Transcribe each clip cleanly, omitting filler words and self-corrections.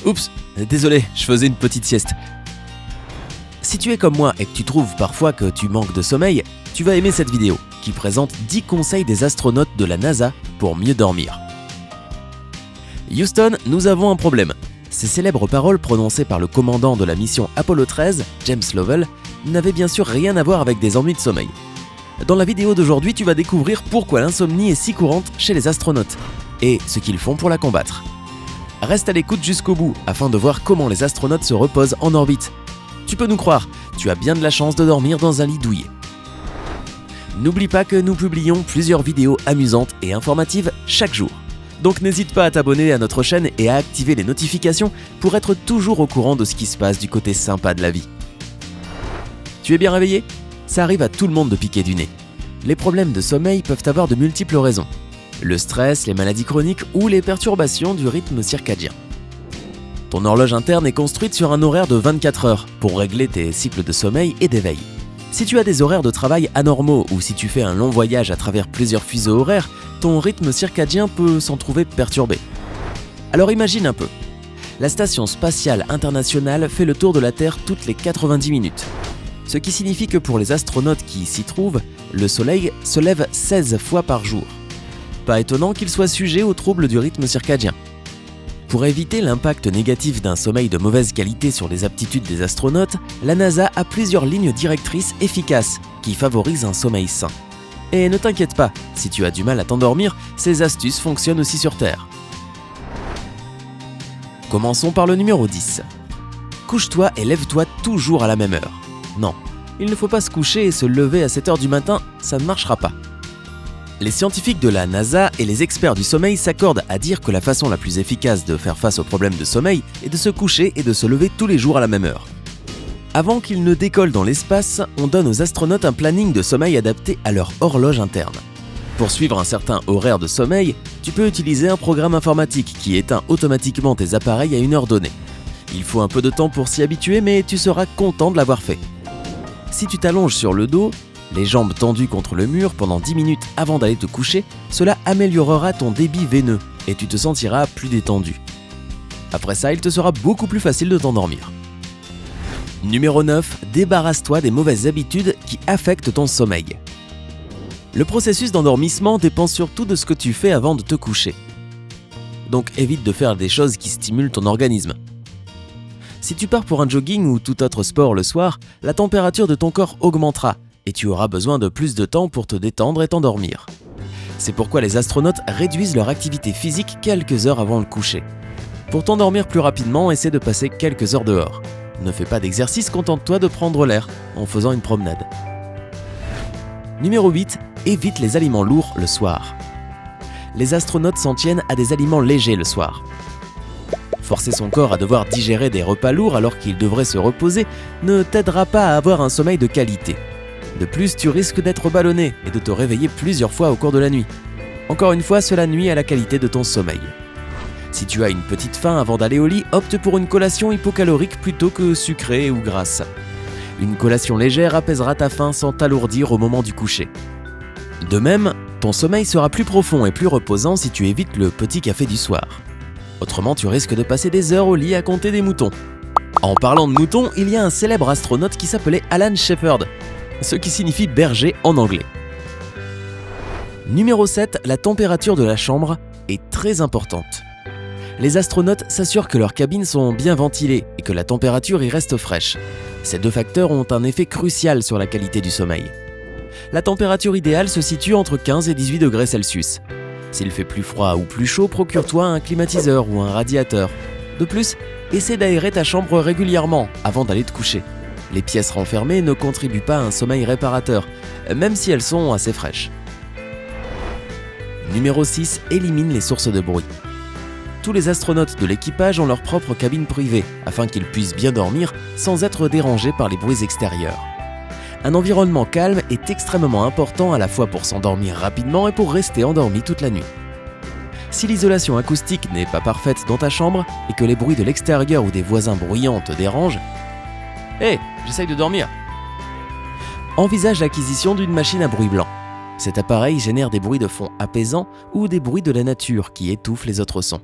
Oups, désolé, je faisais une petite sieste. Si tu es comme moi et que tu trouves parfois que tu manques de sommeil, tu vas aimer cette vidéo qui présente 10 conseils des astronautes de la NASA pour mieux dormir. Houston, nous avons un problème. Ces célèbres paroles prononcées par le commandant de la mission Apollo 13, James Lovell, n'avaient bien sûr rien à voir avec des ennuis de sommeil. Dans la vidéo d'aujourd'hui, tu vas découvrir pourquoi l'insomnie est si courante chez les astronautes et ce qu'ils font pour la combattre. Reste à l'écoute jusqu'au bout afin de voir comment les astronautes se reposent en orbite. Tu peux nous croire, tu as bien de la chance de dormir dans un lit douillet. N'oublie pas que nous publions plusieurs vidéos amusantes et informatives chaque jour. Donc n'hésite pas à t'abonner à notre chaîne et à activer les notifications pour être toujours au courant de ce qui se passe du côté sympa de la vie. Tu es bien réveillé ? Ça arrive à tout le monde de piquer du nez. Les problèmes de sommeil peuvent avoir de multiples raisons. Le stress, les maladies chroniques ou les perturbations du rythme circadien. Ton horloge interne est construite sur un horaire de 24 heures pour régler tes cycles de sommeil et d'éveil. Si tu as des horaires de travail anormaux ou si tu fais un long voyage à travers plusieurs fuseaux horaires, ton rythme circadien peut s'en trouver perturbé. Alors imagine un peu. La station spatiale internationale fait le tour de la Terre toutes les 90 minutes. Ce qui signifie que pour les astronautes qui s'y trouvent, le Soleil se lève 16 fois par jour. Pas étonnant qu'ils soient sujets aux troubles du rythme circadien. Pour éviter l'impact négatif d'un sommeil de mauvaise qualité sur les aptitudes des astronautes, la NASA a plusieurs lignes directrices efficaces qui favorisent un sommeil sain. Et ne t'inquiète pas, si tu as du mal à t'endormir, ces astuces fonctionnent aussi sur Terre. Commençons par le numéro 10. Couche-toi et lève-toi toujours à la même heure. Non, il ne faut pas se coucher et se lever à 7h du matin, ça ne marchera pas. Les scientifiques de la NASA et les experts du sommeil s'accordent à dire que la façon la plus efficace de faire face aux problèmes de sommeil est de se coucher et de se lever tous les jours à la même heure. Avant qu'ils ne décollent dans l'espace, on donne aux astronautes un planning de sommeil adapté à leur horloge interne. Pour suivre un certain horaire de sommeil, tu peux utiliser un programme informatique qui éteint automatiquement tes appareils à une heure donnée. Il faut un peu de temps pour s'y habituer, mais tu seras content de l'avoir fait. Si tu t'allonges sur le dos, les jambes tendues contre le mur pendant 10 minutes avant d'aller te coucher, cela améliorera ton débit veineux et tu te sentiras plus détendu. Après ça, il te sera beaucoup plus facile de t'endormir. Numéro 9. Débarrasse-toi des mauvaises habitudes qui affectent ton sommeil. Le processus d'endormissement dépend surtout de ce que tu fais avant de te coucher. Donc évite de faire des choses qui stimulent ton organisme. Si tu pars pour un jogging ou tout autre sport le soir, la température de ton corps augmentera et tu auras besoin de plus de temps pour te détendre et t'endormir. C'est pourquoi les astronautes réduisent leur activité physique quelques heures avant le coucher. Pour t'endormir plus rapidement, essaie de passer quelques heures dehors. Ne fais pas d'exercice, contente-toi de prendre l'air en faisant une promenade. Numéro 8. Évite les aliments lourds le soir. Les astronautes s'en tiennent à des aliments légers le soir. Forcer son corps à devoir digérer des repas lourds alors qu'il devrait se reposer ne t'aidera pas à avoir un sommeil de qualité. De plus, tu risques d'être ballonné et de te réveiller plusieurs fois au cours de la nuit. Encore une fois, cela nuit à la qualité de ton sommeil. Si tu as une petite faim avant d'aller au lit, opte pour une collation hypocalorique plutôt que sucrée ou grasse. Une collation légère apaisera ta faim sans t'alourdir au moment du coucher. De même, ton sommeil sera plus profond et plus reposant si tu évites le petit café du soir. Autrement, tu risques de passer des heures au lit à compter des moutons. En parlant de moutons, il y a un célèbre astronaute qui s'appelait Alan Shepard, ce qui signifie berger en anglais. Numéro 7. La température de la chambre est très importante. Les astronautes s'assurent que leurs cabines sont bien ventilées et que la température y reste fraîche. Ces deux facteurs ont un effet crucial sur la qualité du sommeil. La température idéale se situe entre 15 et 18 degrés Celsius. S'il fait plus froid ou plus chaud, procure-toi un climatiseur ou un radiateur. De plus, essaie d'aérer ta chambre régulièrement avant d'aller te coucher. Les pièces renfermées ne contribuent pas à un sommeil réparateur, même si elles sont assez fraîches. Numéro 6. Élimine les sources de bruit. Tous les astronautes de l'équipage ont leur propre cabine privée, afin qu'ils puissent bien dormir sans être dérangés par les bruits extérieurs. Un environnement calme est extrêmement important à la fois pour s'endormir rapidement et pour rester endormi toute la nuit. Si l'isolation acoustique n'est pas parfaite dans ta chambre et que les bruits de l'extérieur ou des voisins bruyants te dérangent, Hé, j'essaye de dormir. Envisage l'acquisition d'une machine à bruit blanc. Cet appareil génère des bruits de fond apaisants ou des bruits de la nature qui étouffent les autres sons.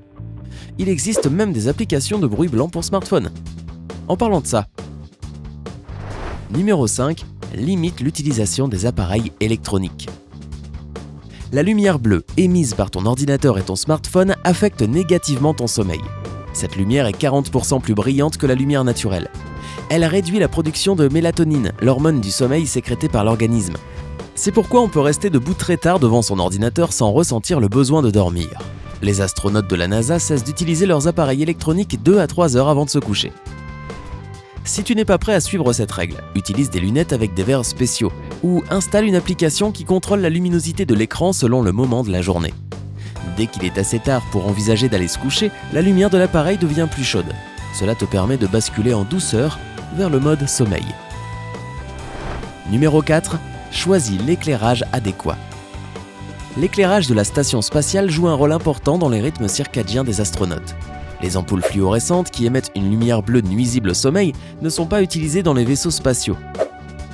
il existe même des applications de bruit blanc pour smartphone. En parlant de ça, numéro 5, limite l'utilisation des appareils électroniques. La lumière bleue émise par ton ordinateur et ton smartphone affecte négativement ton sommeil. Cette lumière est 40% plus brillante que la lumière naturelle. Elle réduit la production de mélatonine, l'hormone du sommeil sécrétée par l'organisme. C'est pourquoi on peut rester debout très tard devant son ordinateur sans ressentir le besoin de dormir. Les astronautes de la NASA cessent d'utiliser leurs appareils électroniques 2 à 3 heures avant de se coucher. Si tu n'es pas prêt à suivre cette règle, utilise des lunettes avec des verres spéciaux ou installe une application qui contrôle la luminosité de l'écran selon le moment de la journée. Dès qu'il est assez tard pour envisager d'aller se coucher, la lumière de l'appareil devient plus chaude. Cela te permet de basculer en douceur vers le mode sommeil. Numéro 4. Choisis l'éclairage adéquat. L'éclairage de la station spatiale joue un rôle important dans les rythmes circadiens des astronautes. Les ampoules fluorescentes qui émettent une lumière bleue nuisible au sommeil ne sont pas utilisées dans les vaisseaux spatiaux.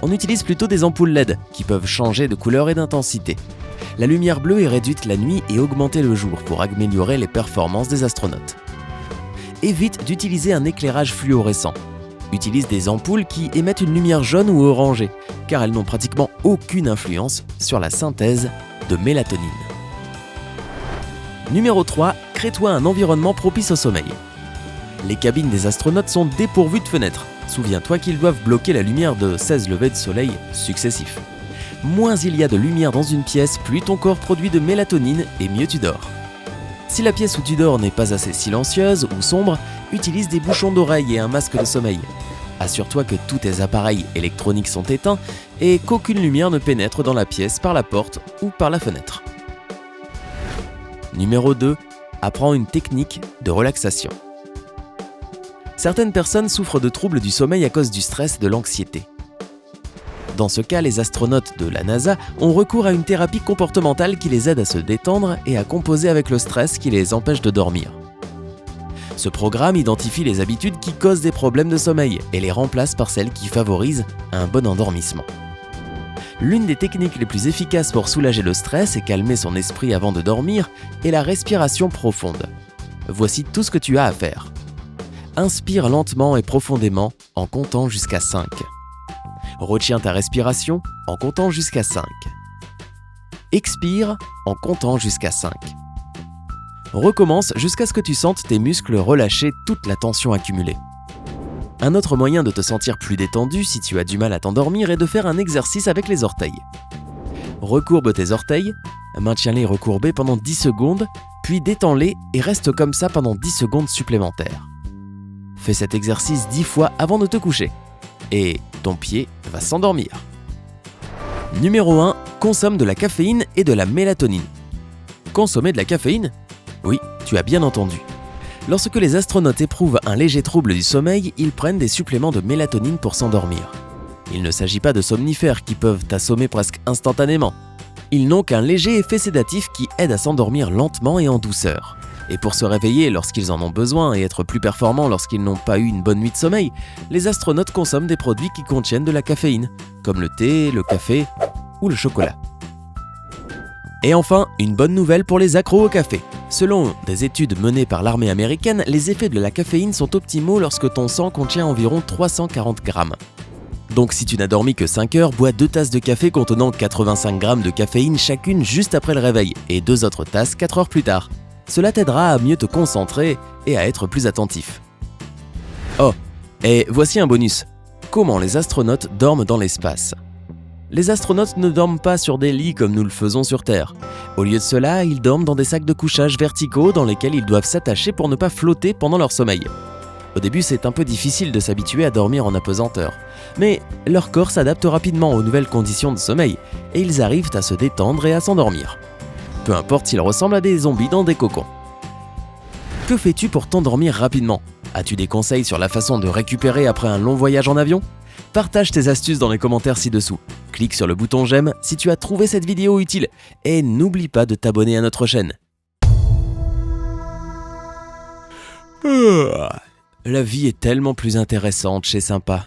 On utilise plutôt des ampoules LED qui peuvent changer de couleur et d'intensité. La lumière bleue est réduite la nuit et augmentée le jour pour améliorer les performances des astronautes. Évite d'utiliser un éclairage fluorescent. Utilise des ampoules qui émettent une lumière jaune ou orangée, car elles n'ont pratiquement aucune influence sur la synthèse de mélatonine. Numéro 3. Crée-toi un environnement propice au sommeil. Les cabines des astronautes sont dépourvues de fenêtres. Souviens-toi qu'ils doivent bloquer la lumière de 16 levers de soleil successifs. Moins il y a de lumière dans une pièce, plus ton corps produit de mélatonine et mieux tu dors. Si la pièce où tu dors n'est pas assez silencieuse ou sombre, utilise des bouchons d'oreille et un masque de sommeil. Assure-toi que tous tes appareils électroniques sont éteints et qu'aucune lumière ne pénètre dans la pièce par la porte ou par la fenêtre. Numéro 2. Apprends une technique de relaxation. Certaines personnes souffrent de troubles du sommeil à cause du stress et de l'anxiété. Dans ce cas, les astronautes de la NASA ont recours à une thérapie comportementale qui les aide à se détendre et à composer avec le stress qui les empêche de dormir. Ce programme identifie les habitudes qui causent des problèmes de sommeil et les remplace par celles qui favorisent un bon endormissement. L'une des techniques les plus efficaces pour soulager le stress et calmer son esprit avant de dormir est la respiration profonde. Voici tout ce que tu as à faire. Inspire lentement et profondément en comptant jusqu'à 5. Retiens ta respiration en comptant jusqu'à 5. Expire en comptant jusqu'à 5. Recommence jusqu'à ce que tu sentes tes muscles relâcher toute la tension accumulée. Un autre moyen de te sentir plus détendu si tu as du mal à t'endormir est de faire un exercice avec les orteils. Recourbe tes orteils, maintiens-les recourbés pendant 10 secondes, puis détends-les et reste comme ça pendant 10 secondes supplémentaires. Fais cet exercice 10 fois avant de te coucher. Et ton pied va s'endormir. Numéro 1. Consomme de la caféine et de la mélatonine. Consommer de la caféine ? Oui, tu as bien entendu. Lorsque les astronautes éprouvent un léger trouble du sommeil, ils prennent des suppléments de mélatonine pour s'endormir. Il ne s'agit pas de somnifères qui peuvent t'assommer presque instantanément. Ils n'ont qu'un léger effet sédatif qui aide à s'endormir lentement et en douceur. Et pour se réveiller lorsqu'ils en ont besoin et être plus performants lorsqu'ils n'ont pas eu une bonne nuit de sommeil, les astronautes consomment des produits qui contiennent de la caféine, comme le thé, le café ou le chocolat. Et enfin, une bonne nouvelle pour les accros au café. Selon des études menées par l'armée américaine, les effets de la caféine sont optimaux lorsque ton sang contient environ 340 grammes. Donc si tu n'as dormi que 5 heures, bois 2 tasses de café contenant 85 grammes de caféine chacune juste après le réveil et 2 autres tasses 4 heures plus tard. Cela t'aidera à mieux te concentrer et à être plus attentif. Oh, et voici un bonus. Comment les astronautes dorment dans l'espace ? Les astronautes ne dorment pas sur des lits comme nous le faisons sur Terre. Au lieu de cela, ils dorment dans des sacs de couchage verticaux dans lesquels ils doivent s'attacher pour ne pas flotter pendant leur sommeil. Au début, c'est un peu difficile de s'habituer à dormir en apesanteur, mais leur corps s'adapte rapidement aux nouvelles conditions de sommeil et ils arrivent à se détendre et à s'endormir. Peu importe s'ils ressemblent à des zombies dans des cocons. Que fais-tu pour t'endormir rapidement ? As-tu des conseils sur la façon de récupérer après un long voyage en avion ? Partage tes astuces dans les commentaires ci-dessous. Clique sur le bouton j'aime si tu as trouvé cette vidéo utile et n'oublie pas de t'abonner à notre chaîne. La vie est tellement plus intéressante chez Sympa.